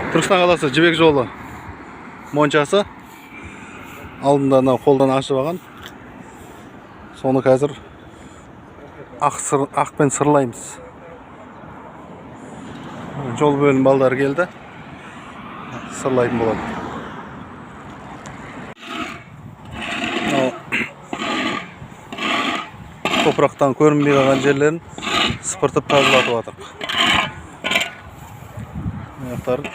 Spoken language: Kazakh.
Түркістан қаласы Жібек жолы моншасы алдында қолдан ашып алған. Соны қазір ақпен сырлаймыз. Жол бөлім балдар келді. Сырлайтын болады. Топырақтан көрінбей қалған жерлерін сыпыртып тазалатып жатырмық. Аяқтарын